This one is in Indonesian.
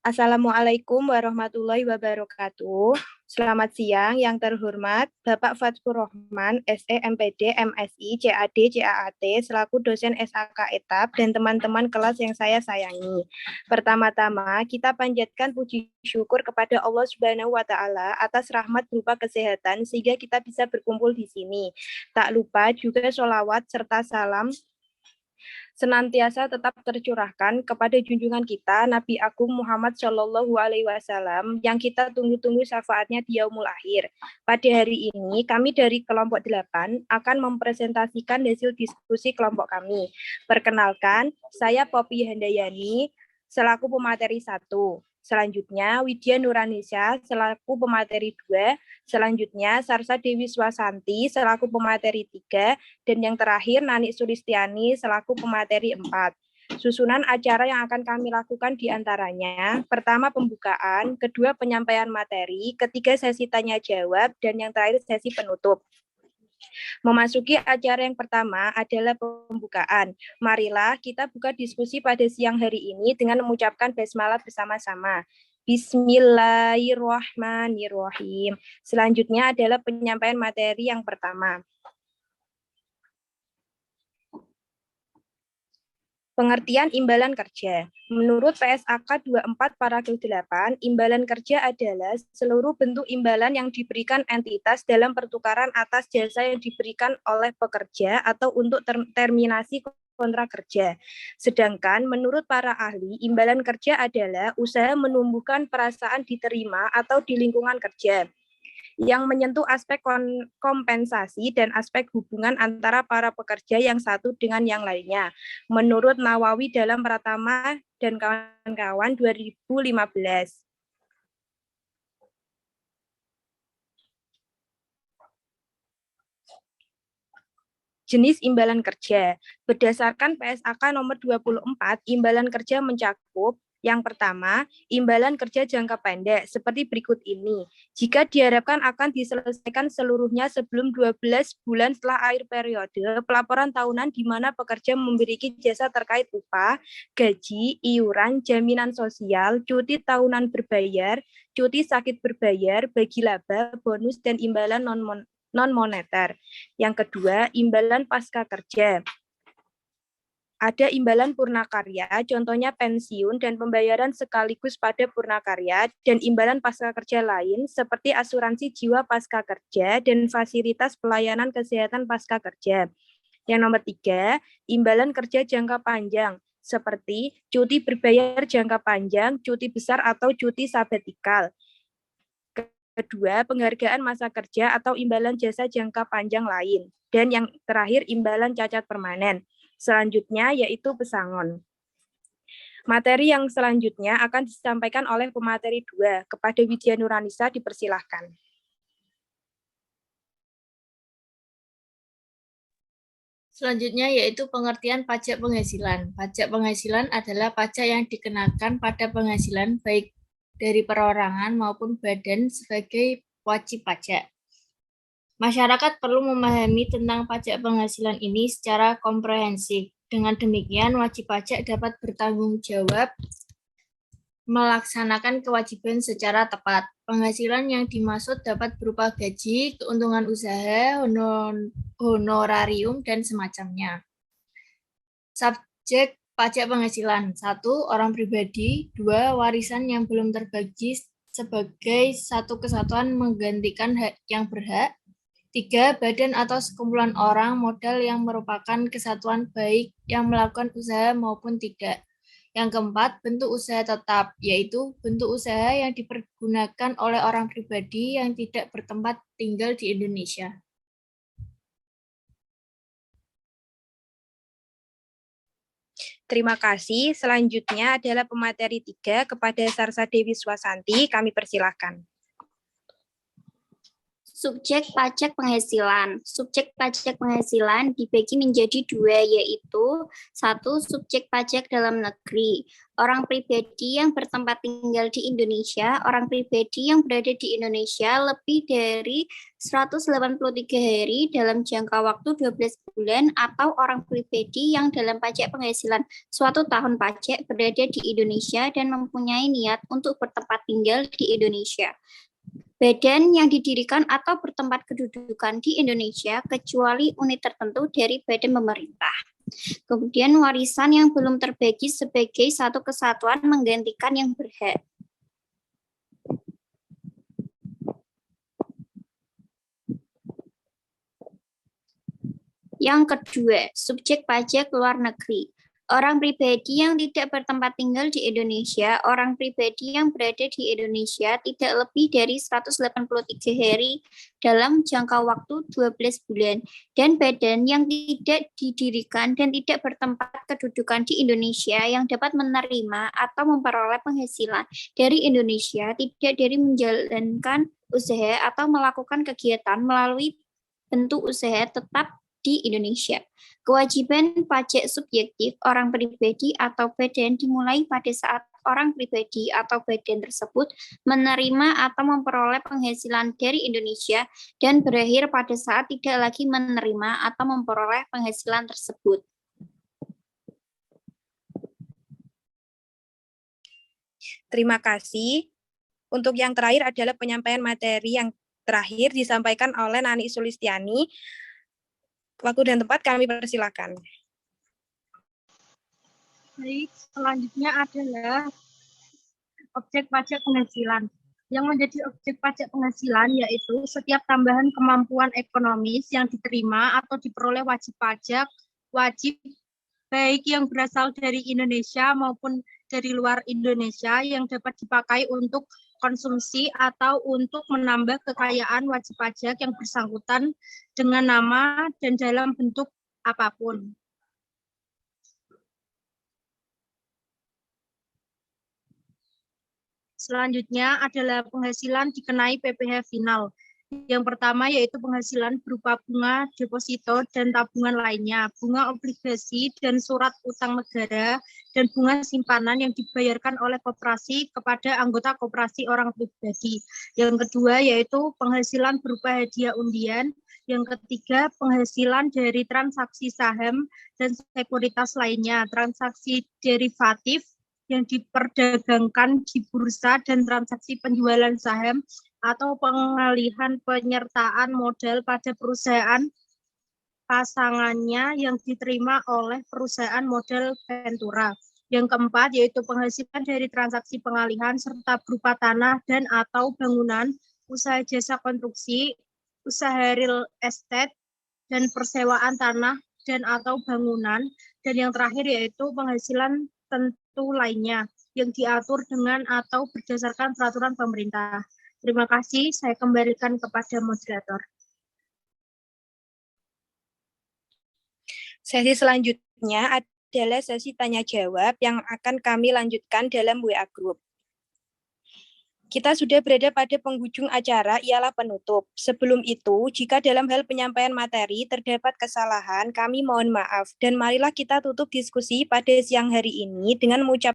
Assalamualaikum warahmatullahi wabarakatuh. Selamat siang yang terhormat Bapak Fathur Rahman, SE, MPD, MSI, CAD, CAAT, selaku dosen SAK ETAP dan teman-teman kelas yang saya sayangi. Pertama-tama, kita panjatkan puji syukur kepada Allah Subhanahu wa Ta'ala atas rahmat berupa kesehatan sehingga kita bisa berkumpul di sini. Tak lupa juga sholawat serta salam senantiasa tetap tercurahkan kepada junjungan kita Nabi Agung Muhammad Shallallahu Alaihi Wasallam yang kita tunggu-tunggu syafaatnya di yaumul akhir. Pada hari ini kami dari kelompok 8 akan mempresentasikan hasil diskusi kelompok kami. Perkenalkan, saya Poppy Handayani selaku pemateri 1. Selanjutnya, Widya Nuranisha selaku pemateri 2. Selanjutnya, Sarsa Dewi Swasanti selaku pemateri 3. Dan yang terakhir, Nani Sulistiani selaku pemateri 4. Susunan acara yang akan kami lakukan diantaranya, pertama pembukaan, kedua penyampaian materi, ketiga sesi tanya jawab, dan yang terakhir sesi penutup. Memasuki acara yang pertama adalah pembukaan. Marilah kita buka diskusi pada siang hari ini dengan mengucapkan basmalah bersama-sama. Bismillahirrahmanirrahim. Selanjutnya adalah penyampaian materi yang pertama. Pengertian imbalan kerja. Menurut PSAK 24 paragraf 8, imbalan kerja adalah seluruh bentuk imbalan yang diberikan entitas dalam pertukaran atas jasa yang diberikan oleh pekerja atau untuk terminasi kontrak kerja. Sedangkan menurut para ahli, imbalan kerja adalah usaha menumbuhkan perasaan diterima atau di lingkungan kerja yang menyentuh aspek kompensasi dan aspek hubungan antara para pekerja yang satu dengan yang lainnya. Menurut Nawawi dalam Pratama dan kawan-kawan 2015. Jenis imbalan kerja. Berdasarkan PSAK nomor 24, imbalan kerja mencakup yang pertama, imbalan kerja jangka pendek seperti berikut ini. Jika diharapkan akan diselesaikan seluruhnya sebelum 12 bulan setelah akhir periode, pelaporan tahunan di mana pekerja memiliki jasa terkait upah, gaji, iuran, jaminan sosial, cuti tahunan berbayar, cuti sakit berbayar, bagi laba, bonus, dan imbalan non-moneter. Yang kedua, imbalan pasca kerja. Ada imbalan purnakarya, contohnya pensiun dan pembayaran sekaligus pada purnakarya, dan imbalan pasca kerja lain seperti asuransi jiwa pasca kerja dan fasilitas pelayanan kesehatan pasca kerja. Yang nomor 3, imbalan kerja jangka panjang, seperti cuti berbayar jangka panjang, cuti besar atau cuti sabatikal. Kedua, penghargaan masa kerja atau imbalan jasa jangka panjang lain. Dan yang terakhir, imbalan cacat permanen. Selanjutnya yaitu pesangon. Materi yang selanjutnya akan disampaikan oleh pemateri 2. Kepada Widya Nuranisha dipersilahkan. Selanjutnya yaitu pengertian pajak penghasilan. Pajak penghasilan adalah pajak yang dikenakan pada penghasilan baik dari perorangan maupun badan sebagai wajib pajak. Masyarakat perlu memahami tentang pajak penghasilan ini secara komprehensif. Dengan demikian, wajib pajak dapat bertanggung jawab melaksanakan kewajiban secara tepat. Penghasilan yang dimaksud dapat berupa gaji, keuntungan usaha, honorarium, dan semacamnya. Subjek pajak penghasilan. 1. Orang pribadi. 2. Warisan yang belum terbagi sebagai satu kesatuan menggantikan hak yang berhak. 3. Badan atau sekumpulan orang modal yang merupakan kesatuan baik yang melakukan usaha maupun tidak. Yang keempat, bentuk usaha tetap, yaitu bentuk usaha yang dipergunakan oleh orang pribadi yang tidak bertempat tinggal di Indonesia. Terima kasih. Selanjutnya adalah pemateri 3 kepada Sarsa Dewi Swasanti. Kami persilahkan. Subjek pajak penghasilan. Subjek pajak penghasilan dibagi menjadi dua, yaitu satu, subjek pajak dalam negeri. Orang pribadi yang bertempat tinggal di Indonesia, orang pribadi yang berada di Indonesia lebih dari 183 hari dalam jangka waktu 12 bulan, atau orang pribadi yang dalam pajak penghasilan suatu tahun pajak berada di Indonesia dan mempunyai niat untuk bertempat tinggal di Indonesia. Badan yang didirikan atau bertempat kedudukan di Indonesia kecuali unit tertentu dari badan pemerintah. Kemudian warisan yang belum terbagi sebagai satu kesatuan menggantikan yang berhak. Yang kedua, subjek pajak luar negeri. Orang pribadi yang tidak bertempat tinggal di Indonesia, orang pribadi yang berada di Indonesia tidak lebih dari 183 hari dalam jangka waktu 12 bulan, dan badan yang tidak didirikan dan tidak bertempat kedudukan di Indonesia yang dapat menerima atau memperoleh penghasilan dari Indonesia tidak dari menjalankan usaha atau melakukan kegiatan melalui bentuk usaha tetap di Indonesia. Kewajiban pajak subjektif orang pribadi atau badan dimulai pada saat orang pribadi atau badan tersebut menerima atau memperoleh penghasilan dari Indonesia dan berakhir pada saat tidak lagi menerima atau memperoleh penghasilan tersebut. Terima kasih. Untuk yang terakhir adalah penyampaian materi yang terakhir disampaikan oleh Nani Sulistiani. Waktu dan tempat kami persilakan. Baik, selanjutnya adalah objek pajak penghasilan. Yang menjadi objek pajak penghasilan yaitu setiap tambahan kemampuan ekonomis yang diterima atau diperoleh wajib pajak, wajib baik yang berasal dari Indonesia maupun dari luar Indonesia yang dapat dipakai untuk konsumsi atau untuk menambah kekayaan wajib pajak yang bersangkutan dengan nama dan dalam bentuk apapun. Selanjutnya adalah penghasilan dikenai PPh final. Yang pertama yaitu penghasilan berupa bunga, deposito, dan tabungan lainnya, bunga obligasi dan surat utang negara, dan bunga simpanan yang dibayarkan oleh koperasi kepada anggota koperasi orang pribadi. Yang kedua yaitu penghasilan berupa hadiah undian. Yang ketiga penghasilan dari transaksi saham dan sekuritas lainnya, transaksi derivatif yang diperdagangkan di bursa dan transaksi penjualan saham atau pengalihan penyertaan modal pada perusahaan pasangannya yang diterima oleh perusahaan modal Ventura. Yang keempat yaitu penghasilan dari transaksi pengalihan serta berupa tanah dan atau bangunan, usaha jasa konstruksi, usaha real estate, dan persewaan tanah dan atau bangunan. Dan yang terakhir yaitu penghasilan tentu lainnya yang diatur dengan atau berdasarkan peraturan pemerintah. Terima kasih, saya kembalikan kepada moderator. Sesi selanjutnya adalah sesi tanya-jawab yang akan kami lanjutkan dalam WA Group. Kita sudah berada pada penghujung acara, ialah penutup. Sebelum itu, jika dalam hal penyampaian materi terdapat kesalahan, kami mohon maaf. Dan marilah kita tutup diskusi pada siang hari ini dengan mengucapkan